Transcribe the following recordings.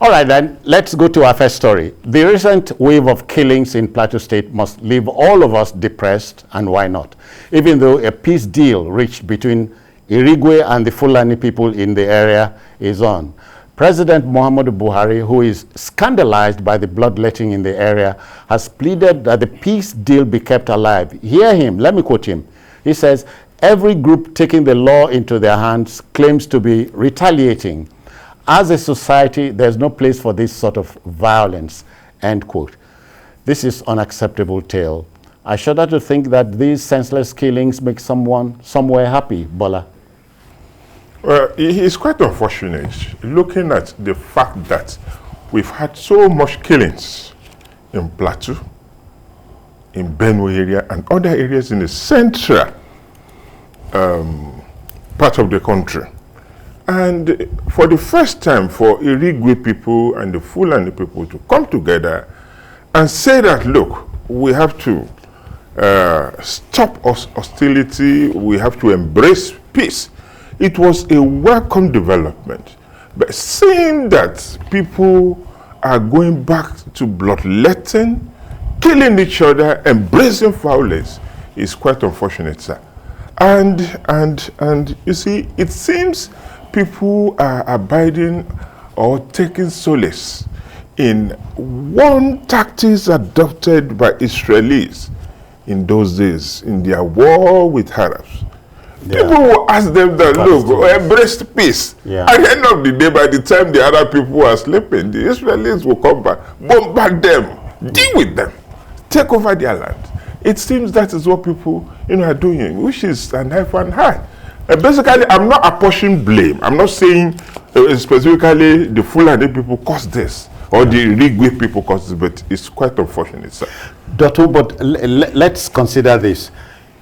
All right, then, let's go to our first story. The recent wave of killings in Plateau State must leave all of us depressed, and why not? Even though a peace deal reached between Irigwe and the Fulani people in the area is on. President Muhammadu Buhari, who is scandalized by the bloodletting in the area, has pleaded that the peace deal be kept alive. Hear him, let me quote him. He says, every group taking the law into their hands claims to be retaliating. As a society, there's no place for this sort of violence, end quote. This is unacceptable tale. I shudder to think that these senseless killings make someone somewhere happy, Bola. Well, it's quite unfortunate looking at the fact that we've had so much killings in Plateau, in Benue area, and other areas in the central part of the country. And for the first time, for Irigwe people and the Fulani people to come together and say that, look, we have to stop hostility, we have to embrace peace. It was a welcome development. But seeing that people are going back to bloodletting, killing each other, embracing violence, is quite unfortunate, sir. And you see, it seems people are abiding or taking solace in one tactics adopted by Israelis in those days, in their war with Arabs. Yeah. People will ask them that, look, embrace peace. Yeah. At the end of the day, by the time the Arab people are sleeping, the Israelis will come back, bombard them, deal with them, take over their land. It seems that is what people are doing, which is a knife and high. Basically, I'm not apportioning blame. I'm not saying specifically the Fulani people caused this or the Irigwe people caused this, but it's quite unfortunate, sir. Doctor, but let's consider this.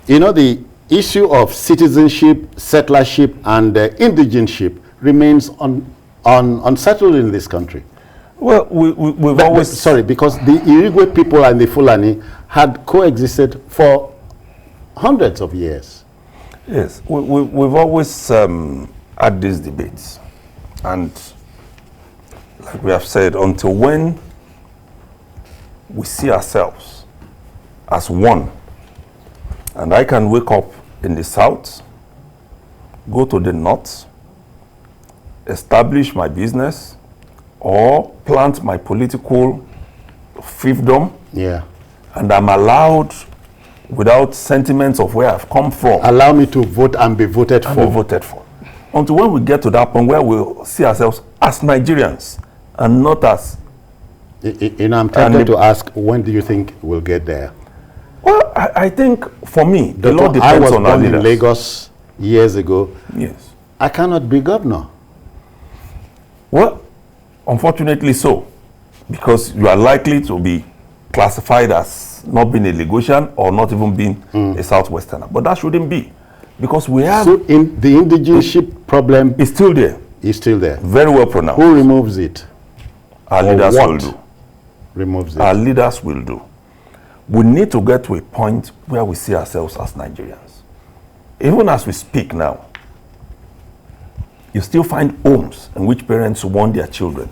You know, the issue of citizenship, settlership, and indigenship remains unsettled in this country. Well, we've always... Sorry, because the Irigwe people and the Fulani had coexisted for hundreds of years. Yes, we've always had these debates. And like we have said, until when we see ourselves as one, and I can wake up in the south, go to the north, establish my business, or plant my political fiefdom, yeah, and I'm allowed, without sentiments of where I've come from, allow me to vote and be voted for. Until when we get to that point where we'll see ourselves as Nigerians and not as... I'm tempted to ask, when do you think we'll get there? Well, I think for me, the law depends on our leaders. I was born in Lagos years ago. Yes. I cannot be governor. Well, unfortunately so, because you are likely to be classified as not being a Lagosian or not even being a Southwesterner. But that shouldn't be, because we have... So in the indigenship problem is still there. Is still there. Very well pronounced. Who removes it? Our leaders will do. Removes it? Our leaders will do. We need to get to a point where we see ourselves as Nigerians. Even as we speak now, you still find homes in which parents want their children.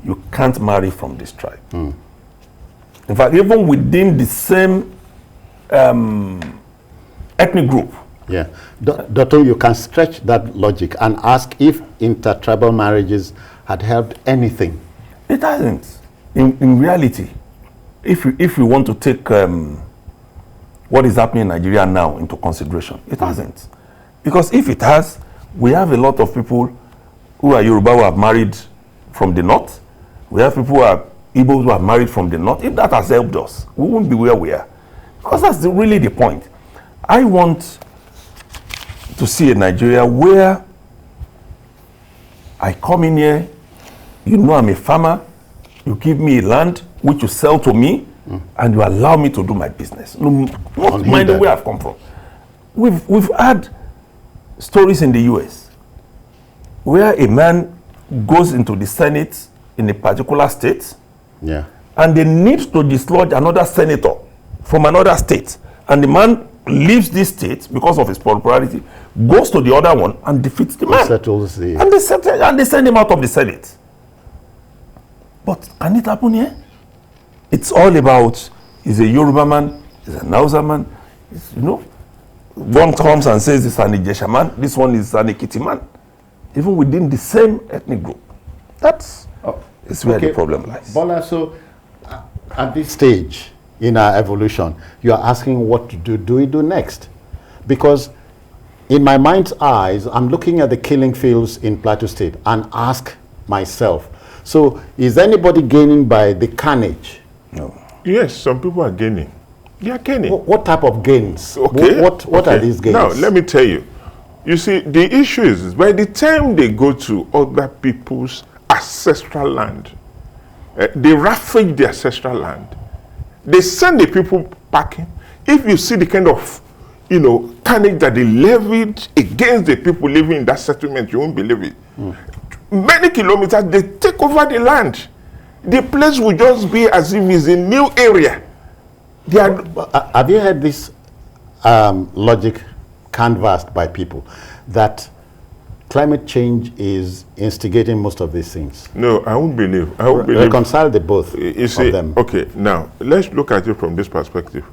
You can't marry from this tribe. In fact, even within the same ethnic group. Yeah. Doctor, you can stretch that logic and ask if intertribal marriages had helped anything. It hasn't. In reality, if you want to take what is happening in Nigeria now into consideration, it hasn't. Because if it has, we have a lot of people who are Yoruba who have married from the north. We have people who are Igbos who have married from the north. If that has helped us, we won't be where we are. Because that's really the point. I want to see a Nigeria where I come in here, you know I'm a farmer, you give me a land which you sell to me, and you allow me to do my business. Not minding where I've come from. We've had stories in the US where a man goes into the Senate in a particular state, yeah, and they need to dislodge another senator from another state, and the man leaves this state because of his popularity, goes to the other one and defeats the man. Settles the... and they send him out of the Senate. But can it happen here? It's all about, is a Yoruba man, is an Hausa man, one comes and says it's an Ijesha man, this one is an Ekiti man, even within the same ethnic group. That's it's where the problem lies. Bola, so at this stage in our evolution, you are asking what do we do next? Because in my mind's eyes, I'm looking at the killing fields in Plateau State and ask myself, so is anybody gaining by the carnage? No. Yes, some people are gaining. They are gaining. What type of gains? Okay. What are these gains? Now, let me tell you. You see, the issue is by the time they go to other people's ancestral land, they ravage the ancestral land. They send the people packing. If you see the kind of, carnage that they levied against the people living in that settlement, you won't believe it. Many kilometers, they take over the land. The place will just be as if it's a new area. Have you heard this logic canvassed by people that climate change is instigating most of these things? No, I won't believe. I won't believe. Reconcile the both of them. Okay, now let's look at it from this perspective.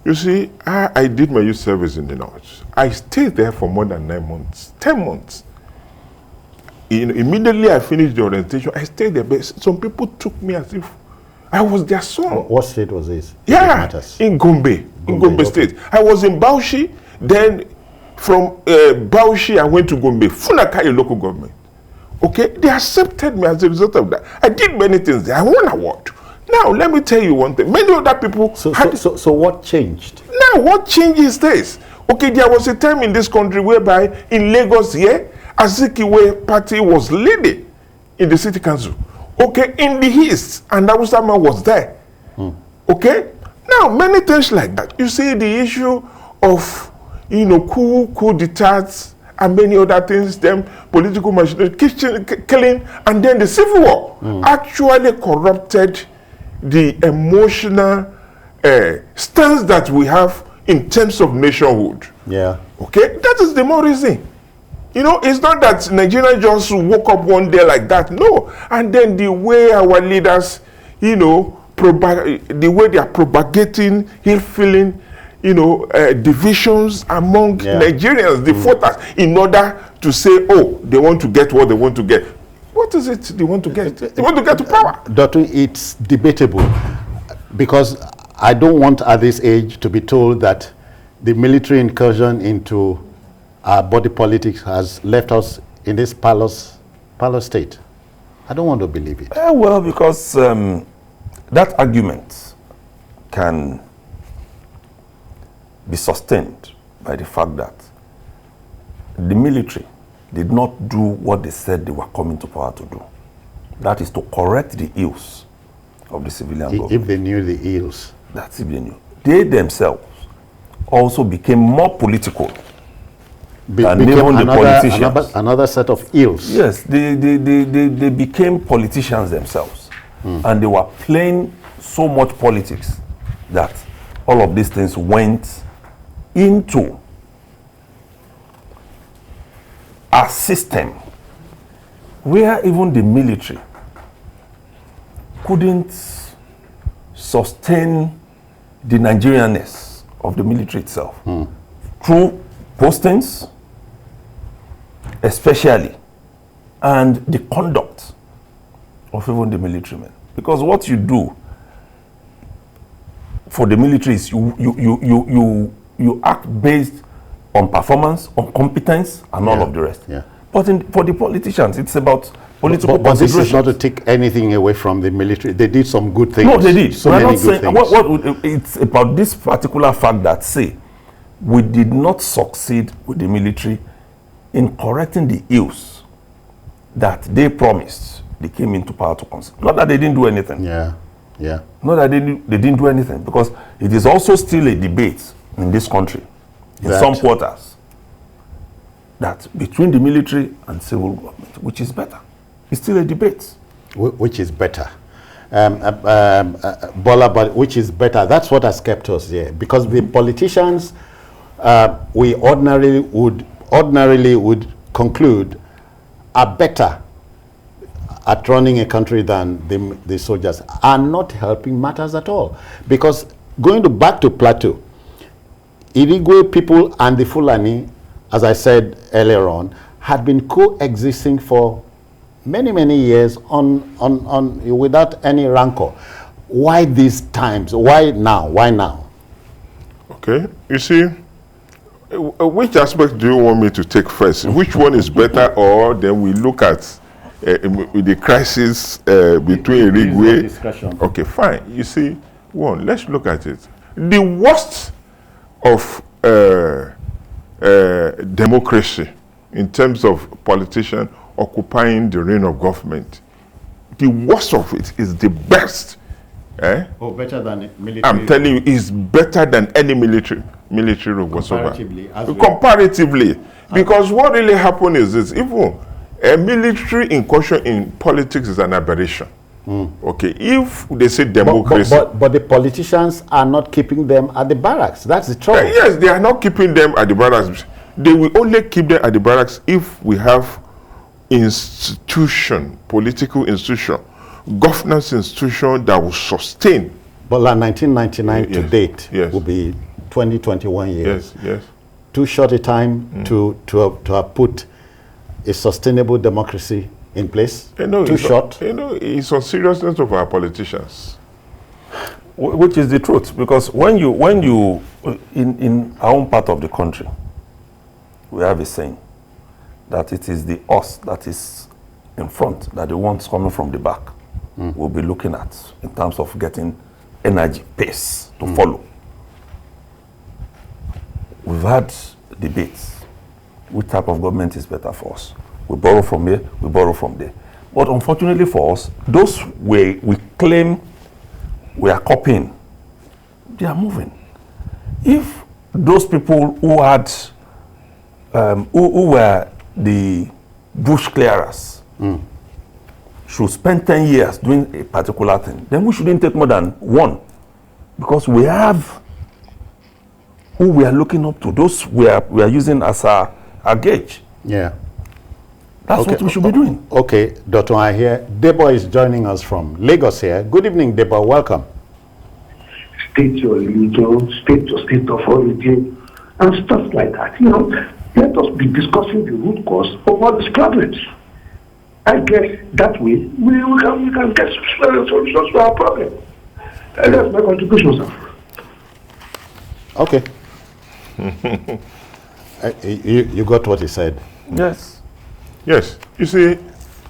You see, I did my youth service in the north. I stayed there for more than 9 months, 10 months. Immediately I finished the orientation, I stayed there, but some people took me as if I was their son. What state was this? Yeah, in Gombe okay. State. I was in Bauchi, then from Bauchi I went to Gombe, Funakayi local government. Okay, they accepted me as a result of that. I did many things there. I won an award. Now, let me tell you one thing. Many other people... So what changed? Now, what changes this? Okay, there was a time in this country whereby in Lagos here, Azikiwe party was leading in the city council. Okay, in the east, and Awusama was there. Okay? Now, many things like that. You see the issue of, coup d'etats, and many other things, them political machinery, killing, and then the civil war actually corrupted the emotional stance that we have in terms of nationhood. Yeah. Okay? That is the more reason. It's not that Nigeria just woke up one day like that. No. And then the way our leaders, the way they are propagating ill-feeling, divisions among Nigerians, the voters, in order to say, oh, they want to get what they want to get. What is it they want to get? They want to get to power. Doctor, it's debatable because I don't want at this age to be told that the military incursion into our body politics has left us in this parlous state. I don't want to believe it. Well, because that argument can be sustained by the fact that the military did not do what they said they were coming to power to do. That is to correct the ills of the civilian government. If they knew the ills. That's if they knew. They themselves also became more political than even the politicians. Another set of ills. Yes, they became politicians themselves. And they were playing so much politics that all of these things went into a system where even the military couldn't sustain the Nigerianness of the military itself through postings, especially, and the conduct of even the military men. Because what you do for the military is you act based on performance, on competence, and all of the rest. Yeah. But for the politicians, it's about political but this is not to considerations. take anything away from the military. They did some good things. No, they did. So We're many not good saying, things. it's about this particular fact that, say, we did not succeed with the military in correcting the ills that they promised they came into power to consider. Not that they didn't do anything. Yeah, yeah. Not that they didn't do anything, because it is also still a debate in this country, in some quarters, that between the military and civil government, which is better? It's still a debate. Which is better? Bola, but which is better? That's what has kept us here. Because the politicians, we ordinarily would conclude, are better at running a country than the soldiers are not helping matters at all. Because going back to Plateau, Irigwe people and the Fulani, as I said earlier on, had been coexisting for many, many years without any rancor. Why these times? Why now? Why now? Okay, you see, which aspect do you want me to take first? Which one is better, or then we look at the crisis between Irigwe? Okay, fine. You see, let's look at it. The worst of democracy in terms of politicians occupying the reign of government, the worst of it is the best. Oh, better than military. I'm telling you, it's better than any military whatsoever. Comparatively, because what really happened is this: even a military incursion in politics is an aberration. Okay, if they say democracy, but the politicians are not keeping them at the barracks. That's the trouble. Yes, they are not keeping them at the barracks. They will only keep them at the barracks if we have institution, political institution, governance institution that will sustain. But like 1999 to date will be 20-21 years. Yes. Too short a time to have put a sustainable democracy in place. Too short. It's on seriousness of our politicians. Which is the truth, because when you in our own part of the country, we have a saying that it is the us that is in front, that the ones coming from the back will be looking at in terms of getting energy, pace to follow. We've had debates. Which type of government is better for us? We borrow from here, we borrow from there. But unfortunately for us, those we claim we are copying, they are moving. If those people who had, who were the bush clearers, should spend 10 years doing a particular thing, then we shouldn't take more than one. Because we have who we are looking up to, those we are using as our gauge. Yeah. That's what we should be doing. Okay, Dr. I hear Debo is joining us from Lagos here. Good evening, Debo. Welcome. State your religion, state your state of origin, and stuff like that. Let us be discussing the root cause of all these problems. I guess that way we can get solutions to our problem. That's my contribution, sir. Okay. You got what he said. Yes. Yes. You see,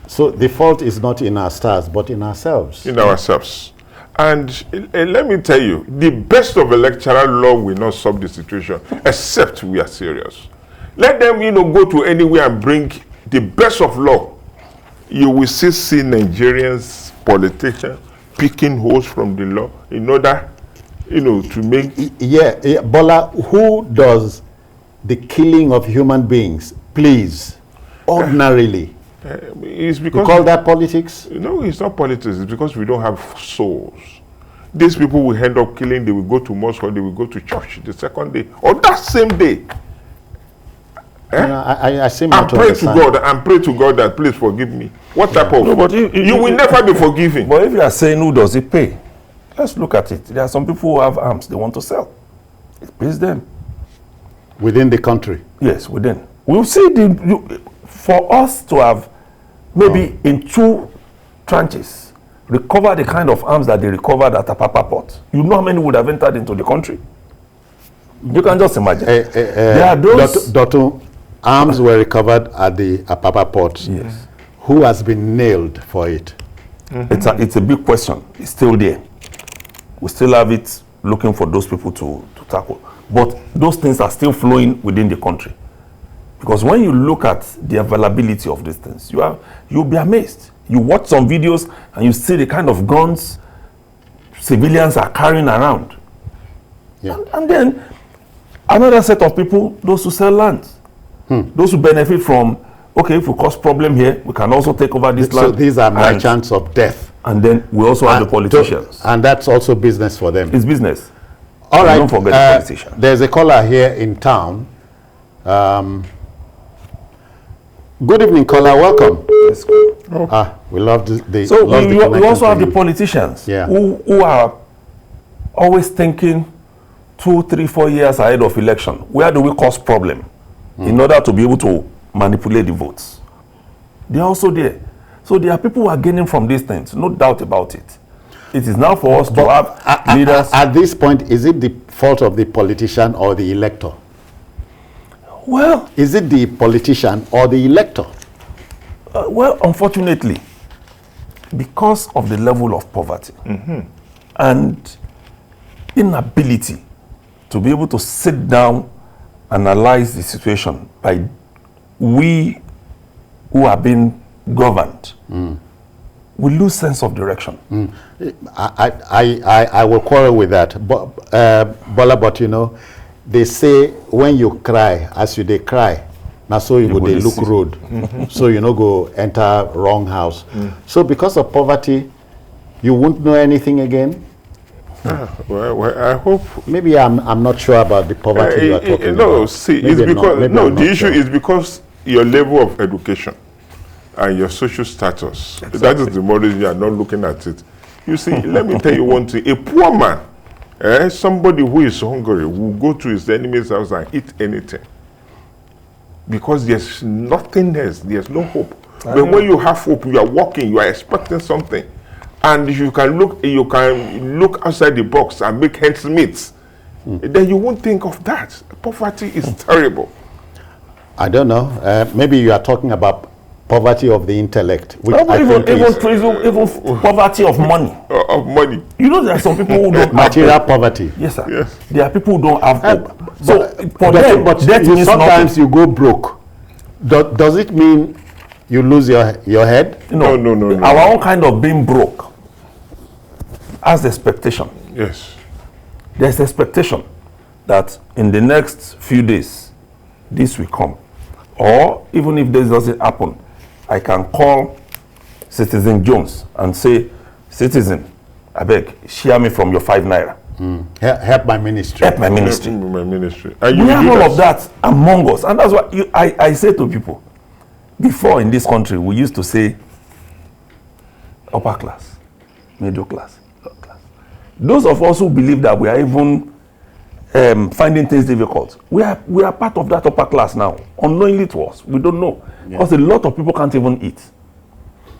so the fault is not in our stars, but in ourselves. In ourselves. And let me tell you, the best of electoral law will not solve the situation, except we are serious. Let them, go to anywhere and bring the best of law. You will still see Nigerians, politicians, picking holes from the law in order, to make... Yeah, Bola, who does the killing of human beings, please, ordinarily? It's because... You call that politics? No, it's not politics. It's because we don't have souls. These people will end up killing, they will go to mosque or they will go to church the second day, or that same day. I seem and pray to God, and pray to God that please forgive me. What type of... No, but you will never be forgiven. But if you are saying who does it pay, let's look at it. There are some people who have arms they want to sell. It pays them. Within the country? Yes, within. We'll see for us to have maybe in 2 tranches recover the kind of arms that they recovered at Apapa port. You know how many would have entered into the country? You can just imagine. There are those... Dr. Arms were recovered at the Apapa port. Yes. Who has been nailed for it? It's a big question. It's still there. We still have it looking for those people to tackle. But those things are still flowing within the country. Because when you look at the availability of these things, you'll be amazed. You watch some videos and you see the kind of guns civilians are carrying around. Yeah. And then another set of people, those who sell land. Those who benefit from, okay, if we cause problem here, we can also take over this land. So these are merchants of death. And then we also have the politicians. And that's also business for them. It's business. All right. Don't forget the politicians. There's a caller here in town. Good evening, caller. Welcome. Let's go. We love the So love the we connection also to have the you. politicians Yeah. who are always thinking 2, 3, 4 years ahead of election. Where do we cause problem in order to be able to manipulate the votes? They are also there. So there are people who are gaining from these things, no doubt about it. It is now for us to have leaders. At this point, is it the fault of the politician or the elector? Well, Is it the politician or the elector? well, unfortunately, because of the level of poverty and inability to be able to sit down, analyze the situation by we who are being governed, we lose sense of direction. I will quarrel with that. But, Bola, but you know, they say when you cry, as you they cry, now so you go they look road. So you know go enter wrong house. So because of poverty, you won't know anything again? Well, I hope. Maybe I'm not sure about the poverty you are talking about. No, see, Maybe it's because I'm not the issue sure. is because your level of education and your social status. Exactly. That is the more reason you are not looking at it. You see, let me tell you one thing. A poor man, somebody who is hungry, will go to his enemy's house and eat anything. Because there's nothing else. There's no hope. But when you have hope, you are walking, you are expecting something. And you can look outside the box and make ends meet. Then you won't think of that. Poverty is terrible. I don't know. Maybe you are talking about poverty of the intellect, which Well, I think is even poverty of money. Of money. You know, there are some people who don't material have hope. poverty. Yes, sir. Yes. There are people who don't have hope. So But for them, that you, means sometimes nothing. you go broke. Does it mean you lose your head? No. Our own kind of being broke has expectation. Yes. There's expectation that in the next few days, this will come. Or even if this doesn't happen, I can call Citizen Jones and say, Citizen, I beg, share me from your 5 naira. Help my ministry. Help my ministry. My ministry. And We will have do all of that among us. And that's what I say to people. Before in this country, we used to say upper class, middle class, lower class. Those of us who believe that we are even finding things difficult, we are part of that upper class now, unknowingly to us. We don't know. Because a lot of people can't even eat.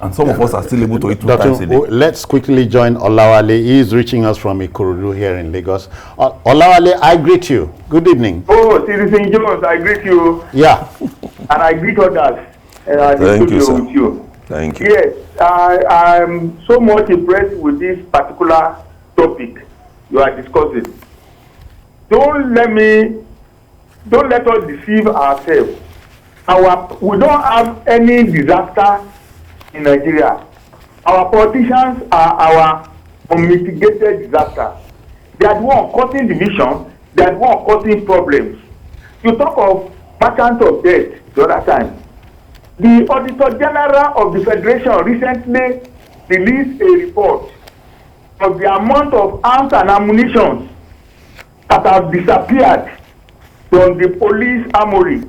And some of us are still able to eat 2 times a day. Let's quickly join Olawale. He is reaching us from Ikorodu here in Lagos. Olawale, I greet you. Good evening. Oh, Citizen Jones, I greet you. Yeah. And I greet others. Thank you, sir. With you. Thank you. Yes, I'm so much impressed with this particular topic you are discussing. Don't let us deceive ourselves. We don't have any disaster in Nigeria. Our politicians are our unmitigated disaster. They are the one causing division. They are the one causing problems. You talk of merchant of debt the other time. The Auditor General of the Federation recently released a report of the amount of arms and ammunition that have disappeared from the police armory.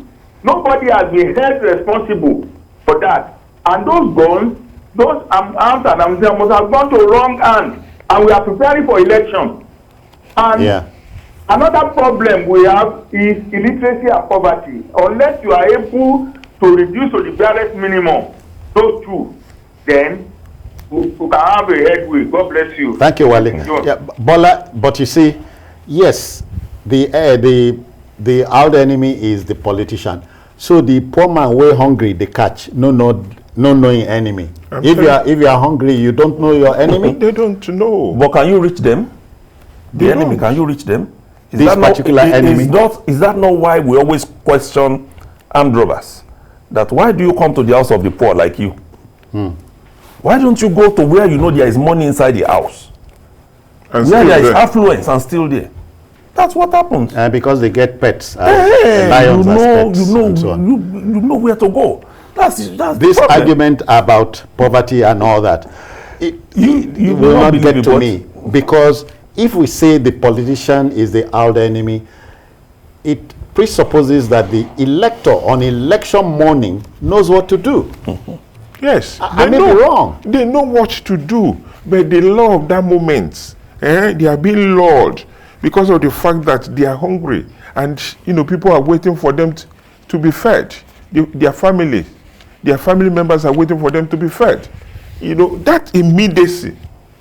Nobody has been held responsible for that. And those guns, those arms and ammunition must have gone to wrong hands. And we are preparing for election. And another problem we have is illiteracy and poverty. Unless you are able to reduce to the barest minimum, those two, then we can have a headway. God bless you. Thank you, Wale. Yeah, Bola, but you see, yes, the out enemy is the politician. So the poor man way hungry, they catch. No knowing enemy. If you are hungry, you don't know your enemy. They don't know. But can you reach them? The enemy, can you reach them? Is This that not- particular is enemy? Is that not why we always question armed robbers? That why do you come to the house of the poor like you? Why don't you go to where you know there is money inside the house? And Where still there is there. affluence and still there. That's what happens. Because they get pets, Hey, lions as pets, and so on. you know where to go. That's This the problem. argument about poverty and all that, it You will will not not get believe to it, me, because if we say the politician is the out enemy, it presupposes that the elector on election morning knows what to do. Yes. I may be wrong. They know what to do, but the law of that moment, they are being lured because of the fact that they are hungry, and people are waiting for them to be fed. Their family members are waiting for them to be fed. That immediacy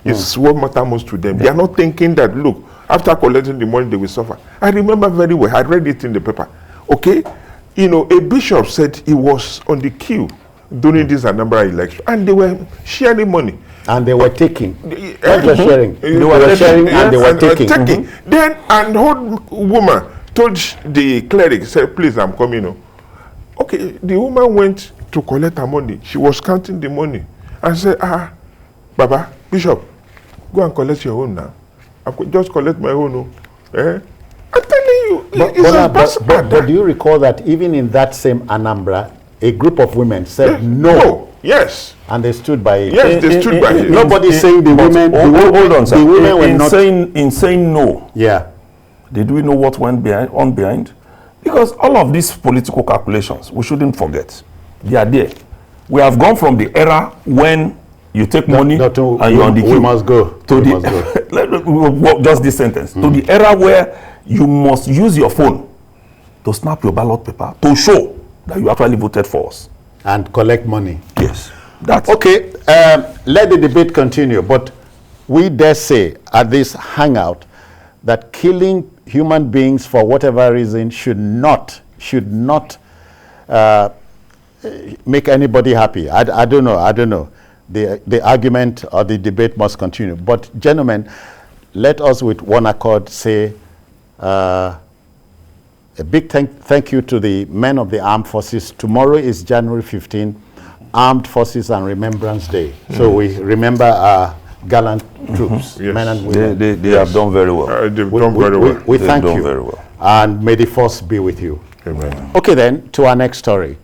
is what matters most to them. They are not thinking that, look, after collecting the money, they will suffer. I remember very well. I read it in the paper. Okay, a bishop said he was on the queue during this Anambra election, and they were sharing money. And they were taking. Not just sharing. They were sharing and they were taking. Then an old woman told the cleric, said, please, I'm coming. Okay, the woman went to collect her money. She was counting the money and said, Baba, Bishop, go and collect your own now. I could just collect my own. I'm telling you, but do you recall that even in that same Anambra, a group of women said no. Yes. And they stood by it. Yes, they stood by it. Nobody's saying the women. Hold on, sir. The women were not saying no. Yeah. Did we know what went behind? Because all of these political calculations, we shouldn't forget. They are there. We have gone from the era when you take money and you're on the queue. We must go. To just this sentence. To the era where you must use your phone to snap your ballot paper to show that you actually voted for us. And collect money. Yes. That's okay. Let the debate continue. But we dare say at this hangout that killing human beings for whatever reason should not make anybody happy. I don't know. The argument or the debate must continue. But gentlemen, let us with one accord say a big thank you to the men of the armed forces. Tomorrow is January 15, Armed Forces and Remembrance Day. So we remember our gallant troops, yes. men and women. They have done very well. They've done very well. We thank you. Very well. And may the force be with you. Amen. Okay then, to our next story.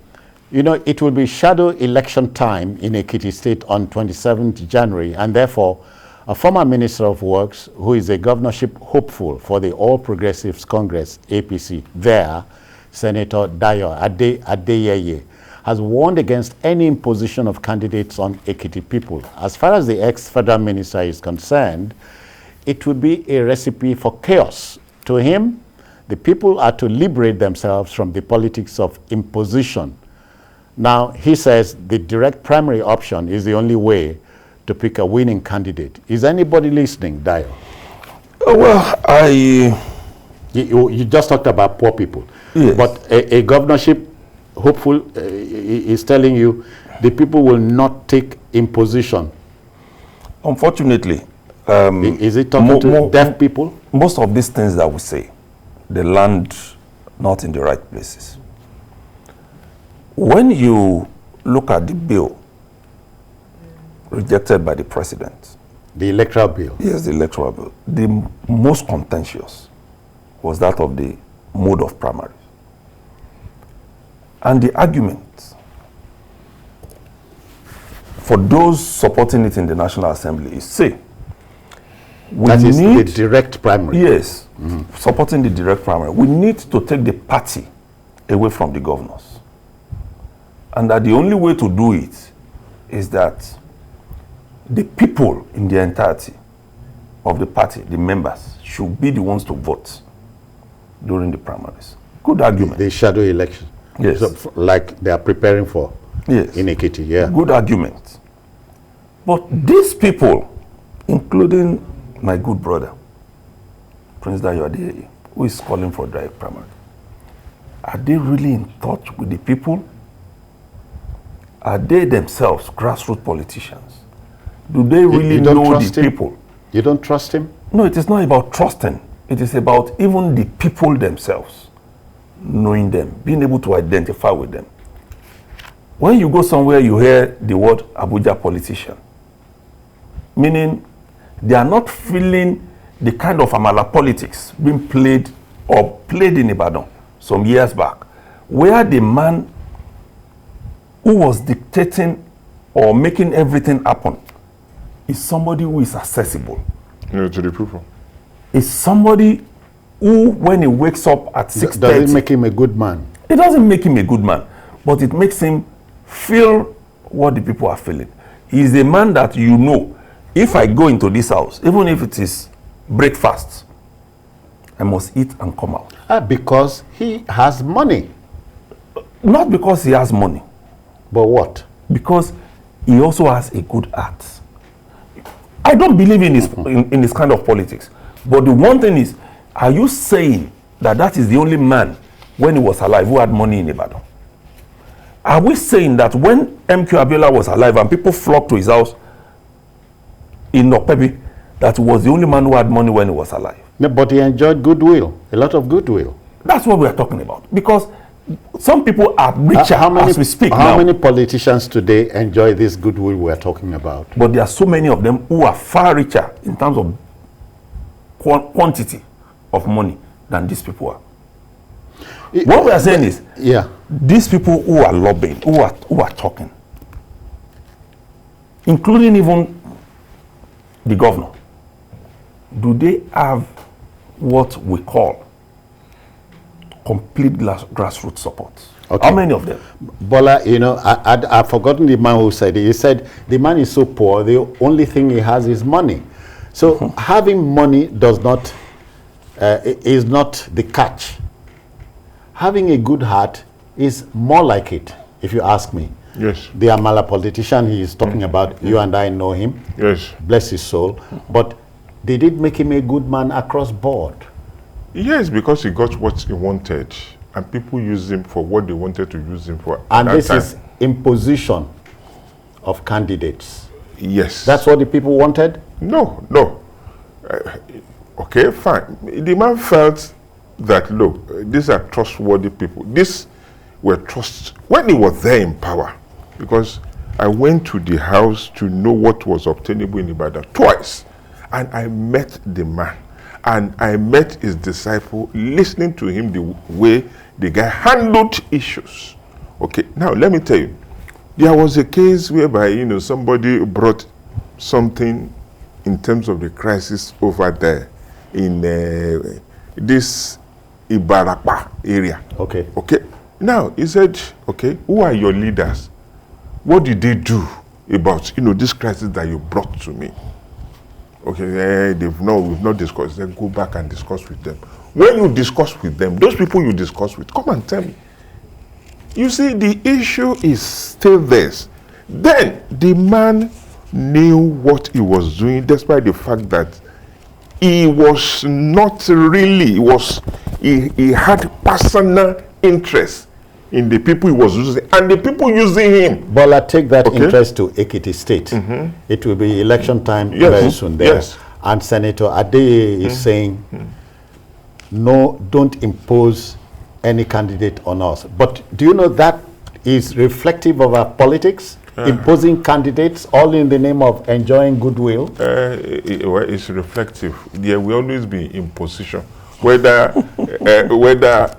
It will be shadow election time in Ekiti State on 27th January, and therefore, a former Minister of Works, who is a governorship hopeful for the All Progressives Congress, APC, there, Senator Adeyeye, has warned against any imposition of candidates on Ekiti people. As far as the ex-federal minister is concerned, it would be a recipe for chaos. To him, the people are to liberate themselves from the politics of imposition. Now, he says the direct primary option is the only way to pick a winning candidate. Is anybody listening, Dio? Well, You just talked about poor people. Yes. But a governorship hopeful is telling you the people will not take imposition. Unfortunately, is it talking to deaf people? Most of these things that we say, they land not in the right places. When you look at the bill rejected by the president, the electoral bill. Yes, the electoral bill. The most contentious was that of the mode of primaries. And the argument for those supporting it in the National Assembly is, say, that is the direct primary. Yes, supporting the direct primary. We need to take the party away from the governors. And that the only way to do it is that the people in the entirety of the party, the members, should be the ones to vote during the primaries. Good argument. The shadow election. Yes. So, like they are preparing for in Ekiti, yeah. Good argument. But these people, including my good brother, Prince Adeyeye, who is calling for direct primary, are they really in touch with the people? Are they themselves grassroots politicians? Do they really know the people? You don't trust him? No, it is not about trusting. It is about even the people themselves, knowing them, being able to identify with them. When you go somewhere, you hear the word Abuja politician, meaning they are not feeling the kind of Amala politics being played in Ibadan some years back, where the man who was dictating or making everything happen is somebody who is accessible. To the people. Is somebody who, when he wakes up at 6:30... Does it make him a good man? It doesn't make him a good man, but it makes him feel what the people are feeling. He's a man that you know, if I go into this house, even if it is breakfast, I must eat and come out. Because he has money. Not because he has money. But what? Because he also has a good heart. I don't believe in this kind of politics. But the one thing is, are you saying that that is the only man when he was alive who had money in Ibadan? Are we saying that when MQ Abiola was alive and people flocked to his house in Okpebi, that he was the only man who had money when he was alive? No, but he enjoyed goodwill, a lot of goodwill. That's what we are talking about. Because some people are richer as we speak How now. many politicians today enjoy this goodwill we are talking about? But there are so many of them who are far richer in terms of quantity of money than these people are. What we are saying is, these people who are lobbying, who are talking, including even the governor, do they have what we call complete grassroots support? Okay. How many of them? Bola, you know, I've forgotten the man who said it. He said the man is so poor, the only thing he has is money. So having money does not is not the catch. Having a good heart is more like it, if you ask me. Yes. The Amala politician he is talking about, you and I know him. Yes. Bless his soul. But they did make him a good man across board. Yes, because he got what he wanted, and people used him for what they wanted to use him for. And this is imposition of candidates. Yes. That's what the people wanted? No. Okay, fine. The man felt that, look, these are trustworthy people. These were when he was there in power, because I went to the house to know what was obtainable in Ibadan twice, and I met the man, and I met his disciple, listening to him the way the guy handled issues. Okay, now let me tell you, there was a case whereby, you know, somebody brought something in terms of the crisis over there in this Ibarapa area. Okay. Okay. Now, he said, okay, who are your leaders? What did they do about, you know, this crisis that you brought to me? Okay, we've not discussed. Then go back and discuss with them. When you discuss with them, those people you discuss with, come and tell me. You see, the issue is still this. Then the man knew what he was doing, despite the fact that he was not really, he had personal interest in the people he was using, and the people using him. Bola, take that interest to Ekiti State. It will be election time very soon there. Yes. And Senator Adeyeye is saying, no, don't impose any candidate on us. But do you know that is reflective of our politics? Imposing candidates all in the name of enjoying goodwill? Well, it's reflective. There will always be imposition, whether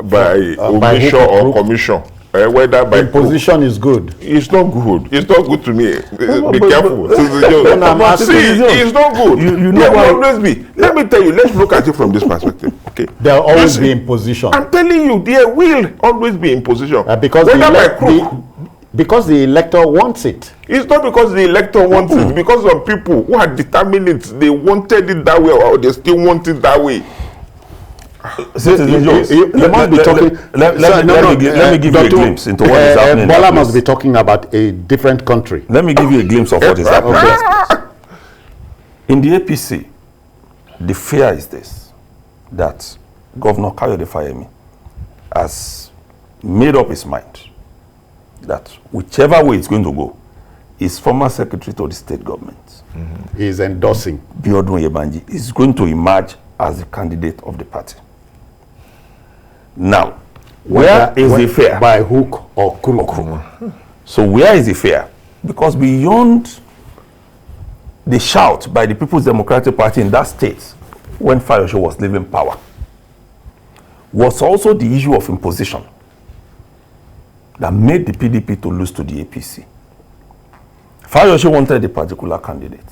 by omission or commission. Whether by imposition is good. It's not good. It's not good to me. Be careful. It's not good. You know there why? will always be. Let me tell you. Let's look at it from this perspective. Okay. There will always be imposition. I'm telling you, there will always be imposition. Because because the elector wants it. It's not because the elector wants it. Because some people who are determined it, they wanted it that way, or they still want it that way. You must be talking. Let me give you a glimpse into what is happening. Bola must be talking about a different country. Let me give you a glimpse of what is happening. In the APC, the fear is this, that Governor Kayode Fayemi has made up his mind that whichever way it's going to go, his former secretary to the state government is endorsing Biodun Yebanji is going to emerge as the candidate of the party. Now, where is the fear? By hook or crook. So where is the fear? Because beyond the shout by the People's Democratic Party in that state when Fayose was leaving power was also the issue of imposition that made the PDP to lose to the APC. Fayose wanted a particular candidate.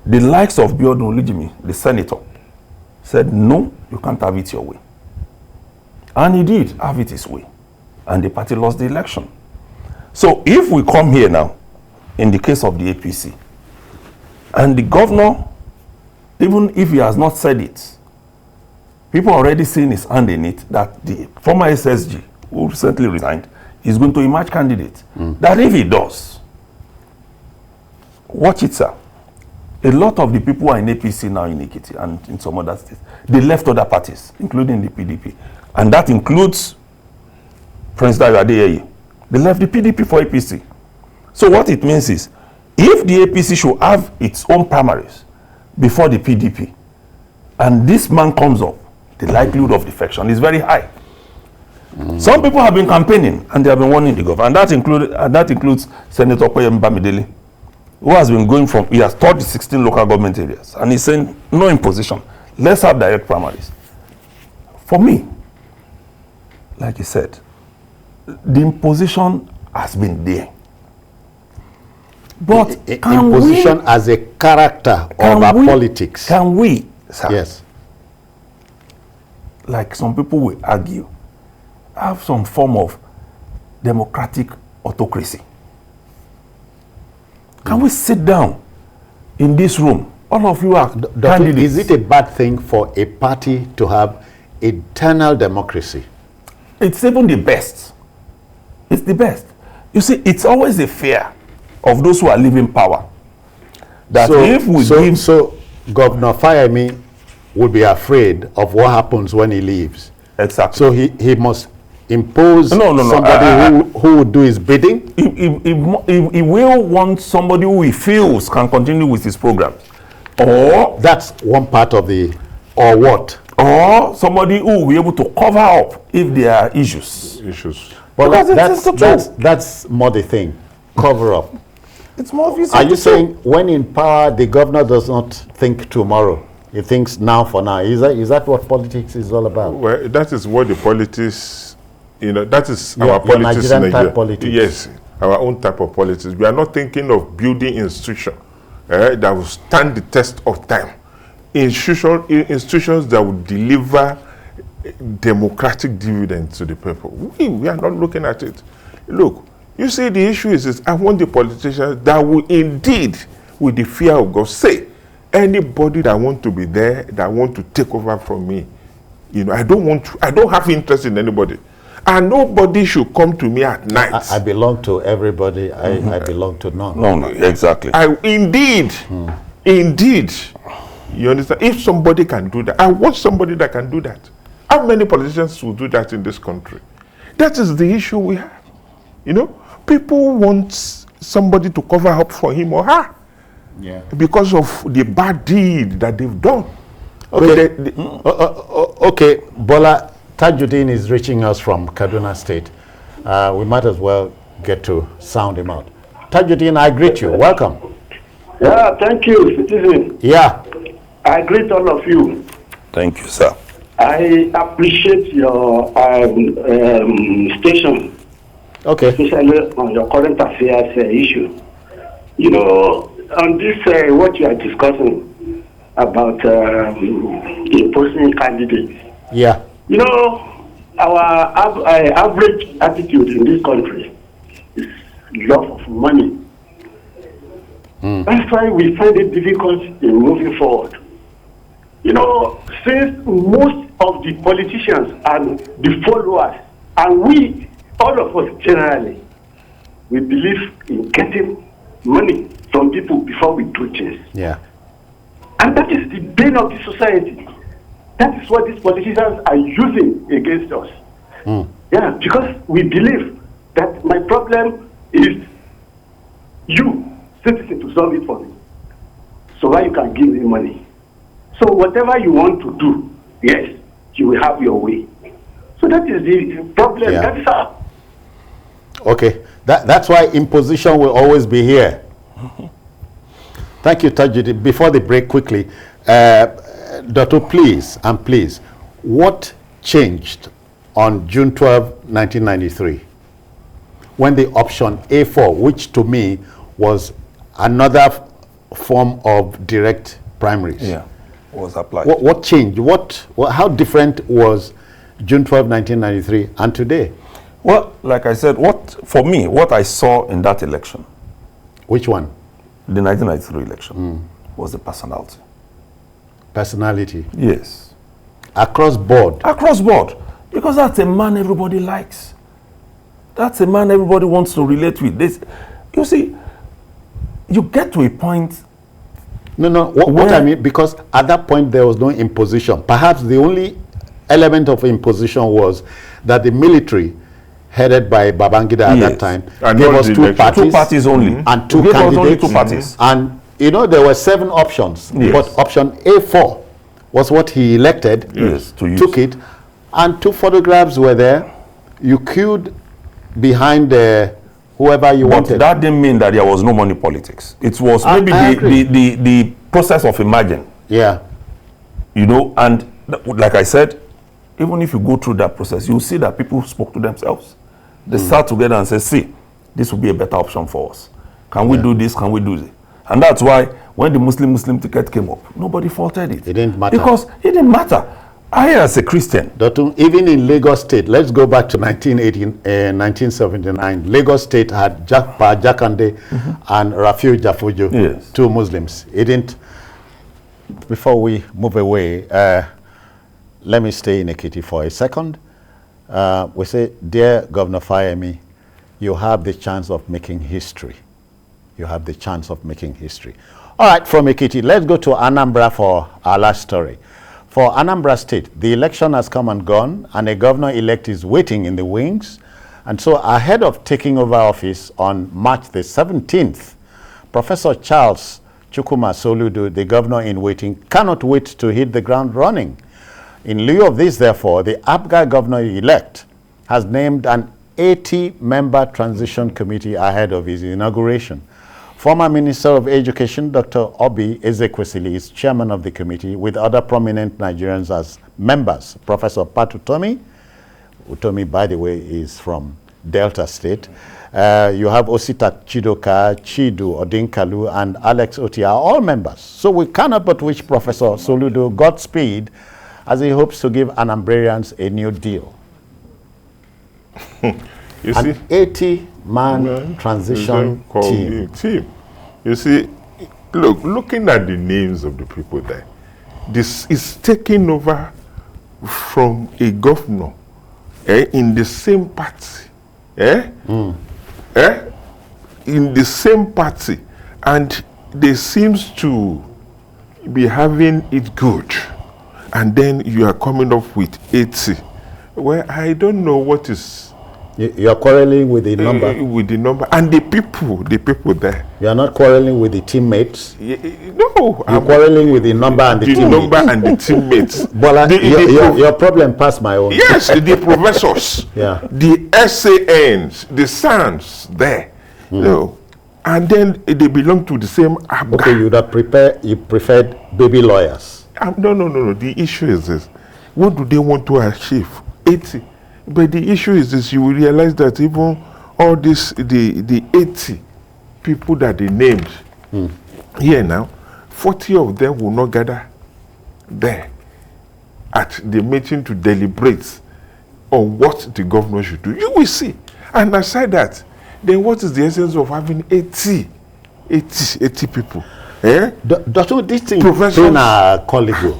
The likes of Biodun Olijimi, the senator, said, no, you can't have it your way. And he did have it his way. And the party lost the election. So if we come here now in the case of the APC. And the governor, even if he has not said it, people are already seeing his hand in it, that the former SSG, who recently resigned, is going to emerge candidate. That if he does, watch it, sir. A lot of the people who are in APC now in Ekiti and in some other states, they left other parties, including the PDP. And that includes President Adeyeye. They left the PDP for APC. So what it means is, if the APC should have its own primaries before the PDP, and this man comes up, the likelihood of defection is very high. Some people have been campaigning and they have been warning the government, and that includes Senator Koyem Bamidele, who has been going from, he has toured the 16 local government areas, and he's saying, no imposition, let's have direct primaries. For me, like you said, the imposition has been there. But imposition as a character of our politics. Can we, sir, yes, like some people will argue, have some form of democratic autocracy? Can we sit down in this room? All of you are candidates. Is it a bad thing for a party to have eternal democracy? It's even the best. It's the best. You see, it's always a fear of those who are leaving power. That if we give... So Governor Fayemi would be afraid of what happens when he leaves. Exactly. So he must impose somebody who would do his bidding? He will want somebody who he feels can continue with his programs. Or... That's one part of the... Or what? Or somebody who will be able to cover up if there are issues. But that's more the thing. Cover up. It's more of Are you saying when in power, the governor does not think tomorrow? He thinks now for now. Is that what politics is all about? Well, that is what the politics, that is our politics in Nigeria. Politics. Yes, our own type of politics. We are not thinking of building institutions that will stand the test of time. Institutions that will deliver democratic dividends to the people. We are not looking at it. Look, you see, the issue is I want the politicians that will indeed, with the fear of God, say, anybody that want to be there, that want to take over from me, I don't have interest in anybody. And nobody should come to me at night. I belong to everybody. I belong to none. No, exactly. Indeed. You understand? If somebody can do that, I want somebody that can do that. How many politicians will do that in this country? That is the issue we have. People want somebody to cover up for him or her. Yeah. Because of the bad deed that they've done. Okay. Okay. Bola Tajuddin is reaching us from Kaduna State. We might as well get to sound him out. Tajuddin, I greet you. Welcome. Yeah, thank you, citizen. Yeah. I greet all of you. Thank you, sir. I appreciate your station. Okay. Especially on your current affairs issue. On this, what you are discussing about imposing candidates. Yeah. Our average attitude in this country is love of money. That's why we find it difficult in moving forward. Since most of the politicians and the followers, and we, all of us generally, we believe in getting money from people before we do things. Yeah. And that is the bane of the society. That is what these politicians are using against us. Yeah, because we believe that my problem is you, citizen, to solve it for me. So why you can give me money? So whatever you want to do, yes, you will have your way. So that is the problem. Yeah. That's how. Okay. That's why imposition will always be here. Thank you, Tajuddin. Before the break, quickly, Dr. Please, what changed on June 12, 1993, when the option A4, which to me was another form of direct primaries, was applied? What changed? How different was June 12, 1993 and today? Well, like I said, what I saw in that election Which one? The 1993 election was the personality. Personality. Yes. Across board. Across board. Because that's a man everybody likes. That's a man everybody wants to relate with. This, you see, you get to a point. No. What I mean, because at that point there was no imposition. Perhaps the only element of imposition was that the military, headed by Babangida at that time, gave us two parties only, and two candidates. Only two parties. And you know there were 7 options, but option A4 was what he elected. Yes, took it, and 2 photographs were there. You queued behind whoever you wanted. That didn't mean that there was no money politics. It was maybe the process of emerging. Yeah. You know, and like I said, even if you go through that process, you'll see that people spoke to themselves. They sat together and said, see, this would be a better option for us. Can we do this? Can we do this? And that's why when the Muslim ticket came up, nobody faulted it. It didn't matter. Because it didn't matter. I, as a Christian, even in Lagos State, let's go back to 1979. Lagos State had Jakpa Jakande and Rafiu Jafujo, 2 Muslims. It didn't. Before we move away, let me stay in Ekiti for a second. We say, dear Governor Fayemi, you have the chance of making history. You have the chance of making history. All right, from Ekiti, let's go to Anambra for our last story. For Anambra State, the election has come and gone, and a governor-elect is waiting in the wings. And so ahead of taking over office on March the 17th, Professor Charles Chukwuma Soludo, the governor-in-waiting, cannot wait to hit the ground running. In lieu of this, therefore, the APGA governor-elect has named an 80-member transition committee ahead of his inauguration. Former Minister of Education, Dr. Obi Ezekwesili, is chairman of the committee, with other prominent Nigerians as members. Professor Patu Utomi, by the way, is from Delta State. You have Osita Chidoka, Chidu Odinkalu, and Alex Otia, all members. So we cannot but wish Professor Soludo Godspeed as he hopes to give Anambrarians a new deal. You An see, 80-man transition team. You see, looking at the names of the people there, this is taken over from a governor in the same party. In the same party, and they seems to be having it good. And then you are coming up with 80. Well, I don't know what is. You are quarreling with the number. With the number and the people there. You are not quarreling with the teammates. No, you're quarreling with the number and the teammates. Number and the teammates. But your problem passed my own. Yes, the professors. The SANs, the SANs there. No. And then they belong to the same APGA. Okay, you preferred baby lawyers. No. The issue is this. What do they want to achieve? 80. But the issue is this. You will realize that even all this, the 80 people that they named here now, 40 of them will not gather there at the meeting to deliberate on what the governor should do. You will see. And aside that, then what is the essence of having 80 people? Doctor, this thing pain our colleague.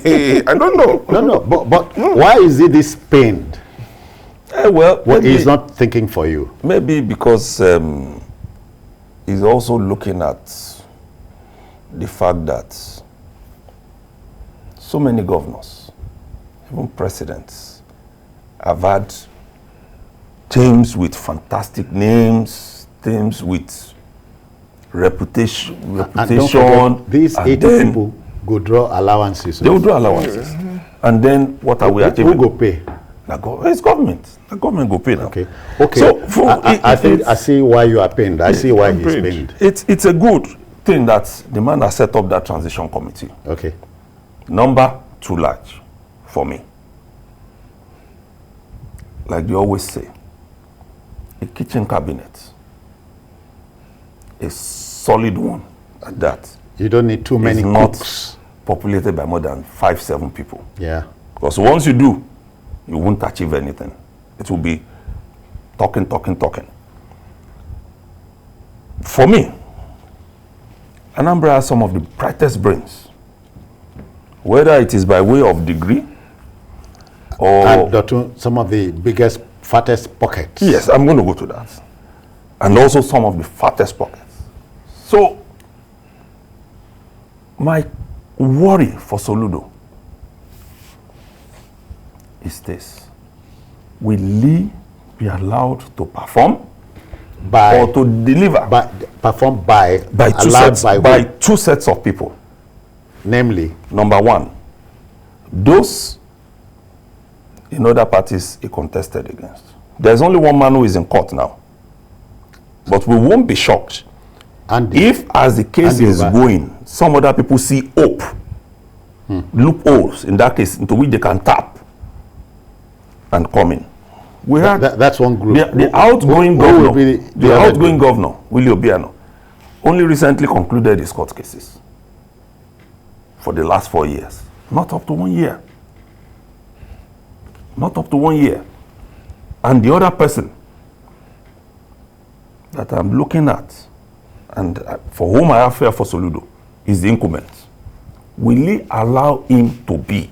I don't know. No, but why is he this pained? Well, he's not thinking for you. Maybe because he's also looking at the fact that so many governors, even presidents, have had teams with fantastic names, teams with reputation. And don't forget, these 80 people go draw allowances. They will draw allowances. And then what are we achieving? Who go pay? It's government. The government go pay now. Okay. So I think I see why you are pained. I see why he's pained. It's a good thing that the man has set up that transition committee. Okay. Number too large for me. Like they always say, a kitchen cabinet, a solid one at that. You don't need too many cooks. Not populated by more than 5-7 people. Yeah. Because once you do, you won't achieve anything. It will be talking. For me, Anambra has some of the brightest brains, whether it is by way of degree or... And Dotun, some of the biggest, fattest pockets. Yes, I'm going to go to that. And also some of the fattest pockets. So, my worry for Soludo is this. Will Lee be allowed to perform or to deliver? Perform by two sets of people. Namely? Number one, those in other parties he contested against. There's only one man who is in court now. But we won't be shocked if, as the case is going, some other people see hope, loopholes in that case into which they can tap and come in. That's one group. The outgoing governor, the outgoing governor, Willie Obiano, only recently concluded his court cases for the last 4 years. Not up to 1 year. Not up to 1 year. And the other person that I'm looking at, and for whom I have fear for Soludo, is the incumbent. Will he allow him to be?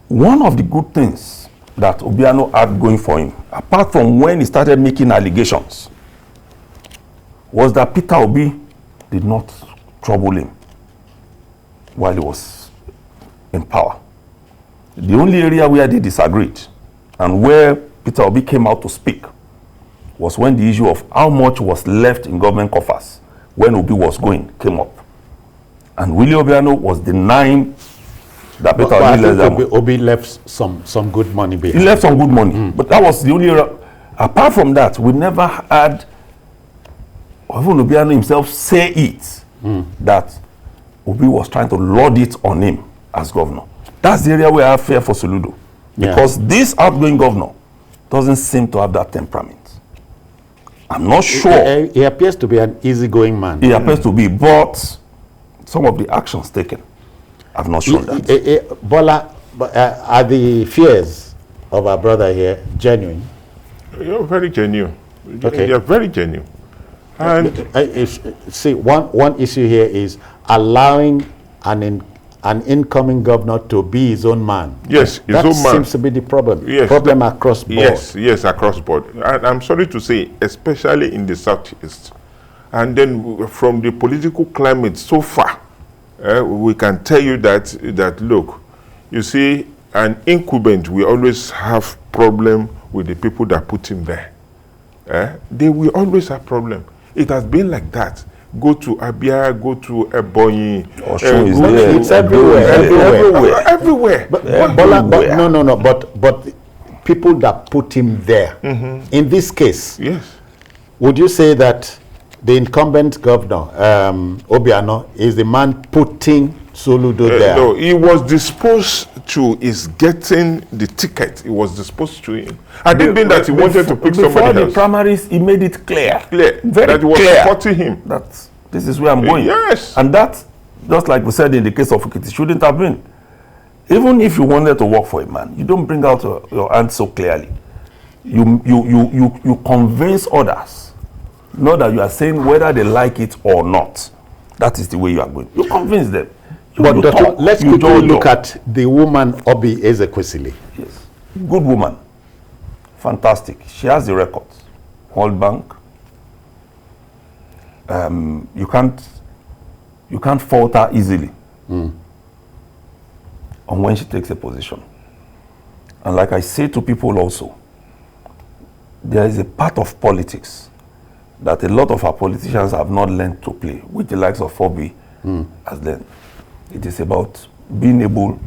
One of the good things that Obiano had going for him, apart from when he started making allegations, was that Peter Obi did not trouble him while he was in power. The only area where they disagreed and where Peter Obi came out to speak was when the issue of how much was left in government coffers when Obi was going came up. And Willie Obiano was denying that Peter Obi left some good money behind. He left some good money. But that was the only area. Apart from that, we never had, or even Obiano himself say it, that Obi was trying to lord it on him as governor. That's the area where I have fear for Soludo. Because this outgoing governor doesn't seem to have that temperament. I'm not sure. He appears to be an easygoing man. He appears to be, but some of the actions taken have not shown that. Bola, are the fears of our brother here genuine? You're very genuine. Okay. You're very genuine. And see, one issue here is allowing an incoming governor to be his own man. Yes, his that own man. seems to be the problem. Yes, problem across board. Yes, across board. And I'm sorry to say, especially in the Southeast. And then from the political climate so far, we can tell you that look, you see, an incumbent will always have problem with the people that put him there. They will always have problem. It has been like that. Go to Abia, go to Ebonyi. It's everywhere. Everywhere. But people that put him there. In this case, yes, would you say that the incumbent governor, Obiano, is the man putting Soludo there? No, he was disposed to his getting the ticket. He was disposed to him. I didn't mean that he wanted to pick somebody else. Before the primaries, he made it clear. Very that he was supporting him. That this is where I'm going. Yes. And that, just like we said in the case of Ekiti, shouldn't have been. Even if you wanted to work for a man, you don't bring out your hand so clearly. You convince others. Not that you are saying whether they like it or not. That is the way you are going. You convince them. Let's quickly look at the woman Obi Ezekwesili. Yes. Good woman. Fantastic. She has the records. World Bank. You can't fault her easily on when she takes a position. And like I say to people also, there is a part of politics that a lot of our politicians have not learned to play, which the likes of Obi has learned. It is about being able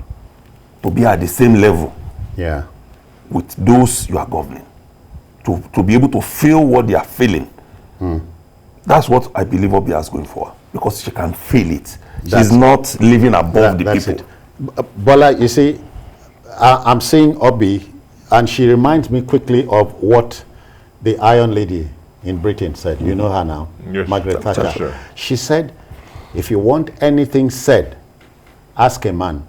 to be at the same level with those you are governing, to be able to feel what they are feeling. That's what I believe Obi is going for, because she can feel it. She's not living above the people. Bola, you see, I'm seeing Obi, and she reminds me quickly of what the Iron Lady in Britain said. You know her now, yes, Margaret Thatcher. Sure. She said, if you want anything said, ask a man.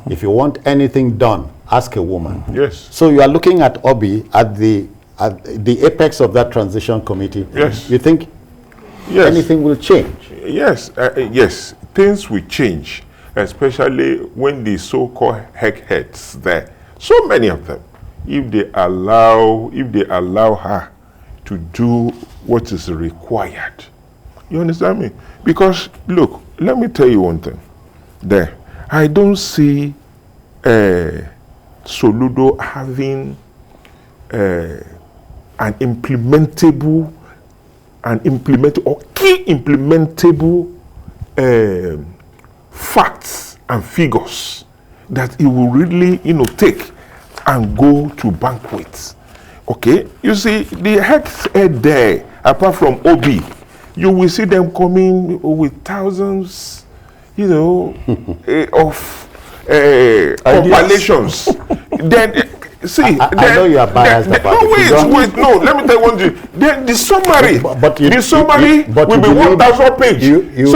If you want anything done, ask a woman. Yes. So you are looking at Obi at the apex of that transition committee. Yes. You think anything will change? Yes, yes, things will change, especially when the so-called heads there, so many of them, if they allow her to do what is required. You understand me? Because look, let me tell you one thing. There, I don't see Soludo having an implementable or key implementable facts and figures that it will really, take and go to banquets. Okay, you see the heads there, apart from OB, you will see them coming with thousands, of compilations. Then see, I know you are biased about it. Wait, no. Let me tell you one thing. Then the summary, will be 1,000 pages.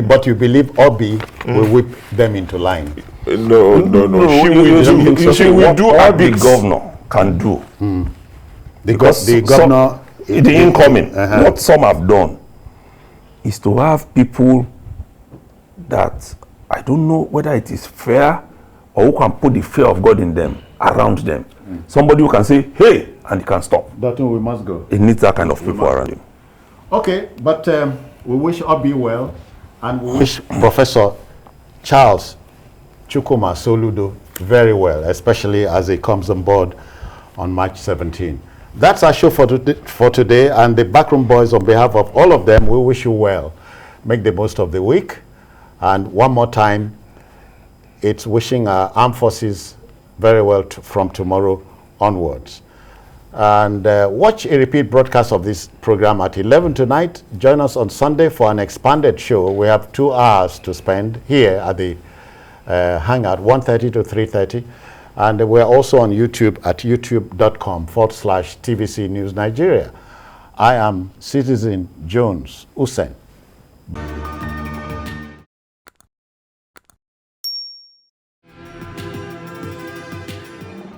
But you believe Obi will whip them into line? No. She will do what the governor can do. Because the governor, the incoming, what some have done is to have people that I don't know whether it is fair or who can put the fear of God in them, around them. Somebody who can say, hey, and he can stop. That we must go. It needs that kind of people around him. Okay, but we wish Obi well, and we wish Professor Charles Chukwuma Soludo very well, especially as he comes on board on March 17. That's our show for today, and the Backroom Boys, on behalf of all of them, we wish you well. Make the most of the week. And one more time, it's wishing our armed forces very well from tomorrow onwards. And watch a repeat broadcast of this program at 11 tonight. Join us on Sunday for an expanded show. We have 2 hours to spend here at the Hangout, 1:30 to 3:30. And we're also on YouTube at youtube.com/TVC News Nigeria. I am Citizen Jones Usain.